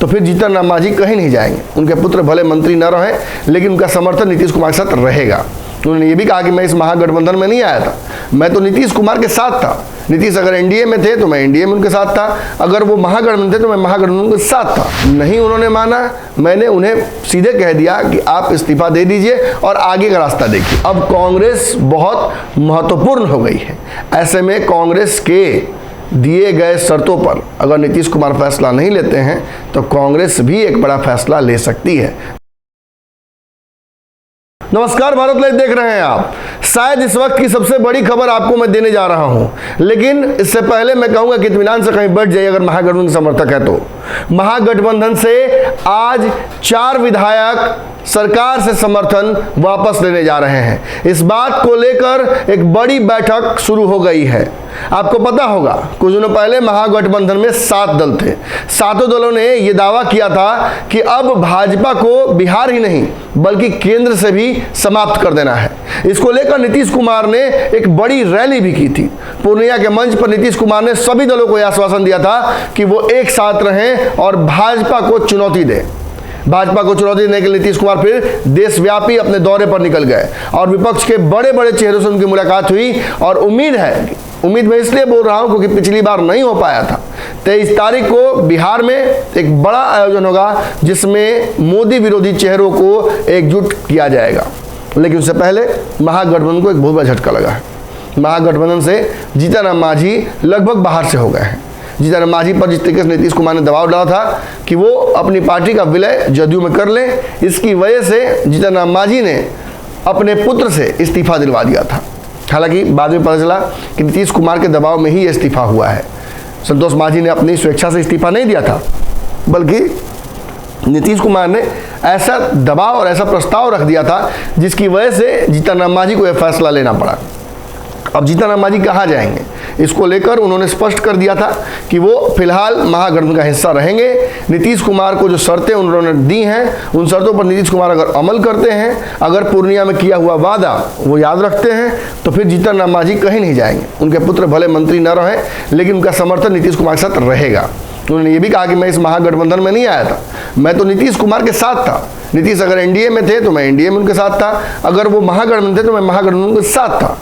तो फिर जीतन राम मांझी कहीं नहीं जाएंगे। उनके पुत्र भले मंत्री न रहें, लेकिन उनका समर्थन नीतीश कुमार के साथ रहेगा। उन्होंने ये भी कहा कि मैं इस महागठबंधन में नहीं आया था, मैं तो नीतीश कुमार के साथ था। नीतीश अगर एनडीए में थे तो मैं एनडीए में उनके साथ था, अगर वो महागठबंधन थे तो मैं महागठबंधन के साथ था। नहीं उन्होंने माना, मैंने उन्हें सीधे कह दिया कि आप इस्तीफा दे दीजिए और आगे का रास्ता देखिए। अब कांग्रेस बहुत महत्वपूर्ण हो गई है। ऐसे में कांग्रेस के दिए गए शर्तों पर अगर नीतीश कुमार फैसला नहीं लेते हैं तो कांग्रेस भी एक बड़ा फैसला ले सकती है। नमस्कार, भारत लाइव देख रहे हैं आप। शायद इस वक्त की सबसे बड़ी खबर आपको मैं देने जा रहा हूं, लेकिन इससे पहले मैं कहूंगा कि इत्मीनान से कहीं बैठ जाइए अगर महागठबंधन समर्थक है तो। महागठबंधन से आज 4 विधायक सरकार से समर्थन वापस लेने जा रहे हैं। इस बात को लेकर एक बड़ी बैठक शुरू हो गई है। आपको पता होगा कुछ दिनों पहले महागठबंधन में 7 दल थे। सातों दलों ने यह दावा किया था कि अब भाजपा को बिहार ही नहीं बल्कि केंद्र से भी समाप्त कर देना है। इसको लेकर नीतीश कुमार ने एक बड़ी रैली भी की थी। पूर्णिया के मंच पर नीतीश कुमार ने सभी दलों को यह आश्वासन दिया था कि वो एक साथ रहें और भाजपा को चुनौती दें। भाजपा को चुनौती देने के लिए नीतीश कुमार फिर देशव्यापी अपने दौरे पर निकल गए और विपक्ष के बड़े बड़े चेहरों से उनकी मुलाकात हुई। और उम्मीद मैं इसलिए बोल रहा हूं क्योंकि पिछली बार नहीं हो पाया था। 23 तारीख को बिहार में एक बड़ा आयोजन होगा जिसमें मोदी विरोधी चेहरों को एकजुट किया जाएगा। लेकिन उससे पहले महागठबंधन को एक बहुत बड़ा झटका लगा है। महागठबंधन से जीतन राम मांझी लगभग बाहर से हो गए हैं। जीतन राम मांझी पर जिस तरीके से नीतीश कुमार ने दबाव डाला था कि वो अपनी पार्टी का विलय जदयू में कर लें, इसकी वजह से जीतन राम मांझी ने अपने पुत्र से इस्तीफा दिलवा दिया था। हालांकि बाद में पता चला कि नीतीश कुमार के दबाव में ही इस्तीफा हुआ है। संतोष मांझी ने अपनी स्वेच्छा से इस्तीफा नहीं दिया था, बल्कि नीतीश कुमार ने ऐसा दबाव और ऐसा प्रस्ताव रख दिया था जिसकी वजह से जीतन राम मांझी को यह फैसला लेना पड़ा। अब जीतन राम मांझी कहाँ जाएंगे, इसको लेकर उन्होंने स्पष्ट कर दिया था कि वो फिलहाल महागठबंधन का हिस्सा रहेंगे। नीतीश कुमार को जो शर्तें उन्होंने दी हैं उन शर्तों पर नीतीश कुमार अगर अमल करते हैं, अगर पूर्णिया में किया हुआ वादा वो याद रखते हैं, तो फिर जीतन राम मांझी कहीं नहीं जाएंगे। उनके पुत्र भले मंत्री न रहें, लेकिन उनका समर्थन नीतीश कुमार के साथ रहेगा। उन्होंने ये भी कहा कि मैं इस महागठबंधन में नहीं आया था, मैं तो नीतीश कुमार के साथ था। नीतीश अगर एनडीए में थे तो मैं एनडीए में उनके साथ था, अगर वो महागठबंधन थे तो मैं महागठबंधन के साथ था।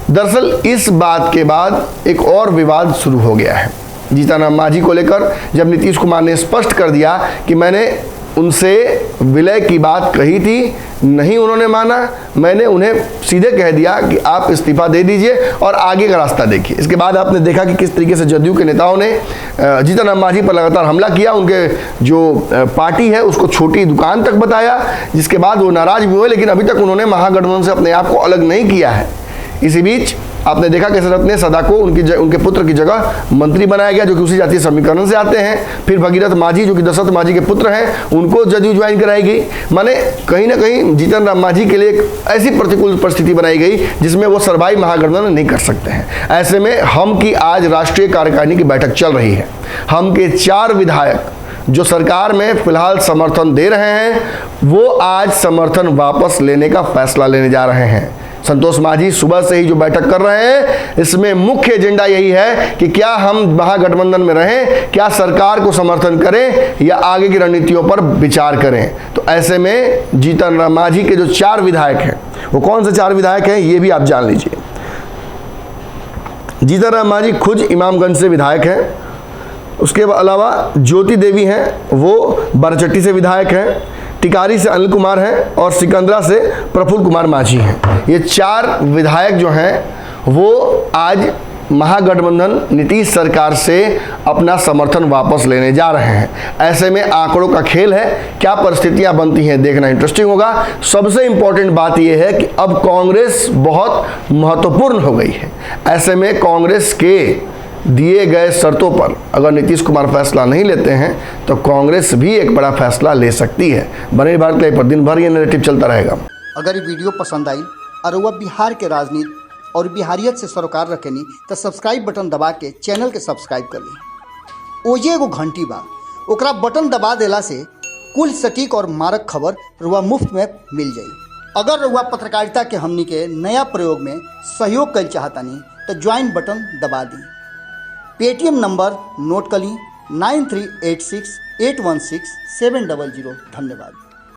दरअसल इस बात के बाद एक और विवाद शुरू हो गया है जीतन राम मांझी को लेकर। जब नीतीश कुमार ने स्पष्ट कर दिया कि मैंने उनसे विलय की बात कही थी, नहीं उन्होंने माना, मैंने उन्हें सीधे कह दिया कि आप इस्तीफा दे दीजिए और आगे का रास्ता देखिए। इसके बाद आपने देखा कि किस तरीके से जदयू के नेताओं ने जीतन राम मांझी पर लगातार हमला किया। उनके जो पार्टी है उसको छोटी दुकान तक बताया, जिसके बाद वो नाराज भी हुए, लेकिन अभी तक उन्होंने महागठबंधन से अपने आप को अलग नहीं किया है। इसी बीच आपने देखा कि रत्नेश सदा को उनके पुत्र की जगह मंत्री बनाया गया, जो कि उसी जातीय समीकरण से आते हैं। फिर भगीरथ मांझी जो कि दशरथ मांझी के पुत्र हैं, उनको जदयू ज्वाइन कराई गई। माने कहीं ना कहीं जीतन राम मांझी के लिए एक ऐसी प्रतिकूल परिस्थिति बनाई गई जिसमें वो सर्वाइव महागठबंधन नहीं कर सकते हैं। ऐसे में हम की आज राष्ट्रीय कार्यकारिणी की बैठक चल रही है। हम के 4 विधायक जो सरकार में फिलहाल समर्थन दे रहे हैं, वो आज समर्थन वापस लेने का फैसला लेने जा रहे हैं। संतोष मांझी सुबह से ही जो बैठक कर रहे हैं, इसमें मुख्य एजेंडा यही है कि क्या हम महागठबंधन में रहें, क्या सरकार को समर्थन करें या आगे की रणनीतियों पर विचार करें। तो ऐसे में जीतन राम मांझी के जो 4 विधायक हैं, वो कौन से 4 विधायक हैं ये भी आप जान लीजिए। जीतन राम मांझी खुद इमामगंज से विधायक हैं। उसके अलावा ज्योति देवी हैं, वो बरचट्टी से विधायक हैं। टिकारी से अनिल कुमार हैं और सिकंदरा से प्रफुल्ल कुमार मांझी हैं। ये 4 विधायक जो हैं वो आज महागठबंधन नीतीश सरकार से अपना समर्थन वापस लेने जा रहे हैं। ऐसे में आंकड़ों का खेल है, क्या परिस्थितियां बनती हैं देखना इंटरेस्टिंग होगा। सबसे इंपॉर्टेंट बात यह है कि अब कांग्रेस बहुत महत्वपूर्ण हो गई है। ऐसे में कांग्रेस के दिए गए शर्तों पर अगर नीतीश कुमार फैसला नहीं लेते हैं तो कांग्रेस भी एक बड़ा फैसला ले सकती है। बने भारत लाइव पर दिन भर ये नैरेटिव चलता रहेगा। अगर ये वीडियो पसंद आई और वह बिहार के राजनीति और बिहारियत से सरोकार रखेनी तो सब्सक्राइब बटन दबा के चैनल के सब्सक्राइब कर ली। ओजे एगो घंटी बा, ओकरा बटन दबा देला से कुल सटीक और मारक खबर रुआ मुफ्त में मिल जाई। अगर रुआ पत्रकारिता के हमनी के नया प्रयोग में सहयोग कर चाहतानी तो ज्वाइन बटन दबा दी। पेटीएम नंबर नोट कर ली 9386 816-700। धन्यवाद।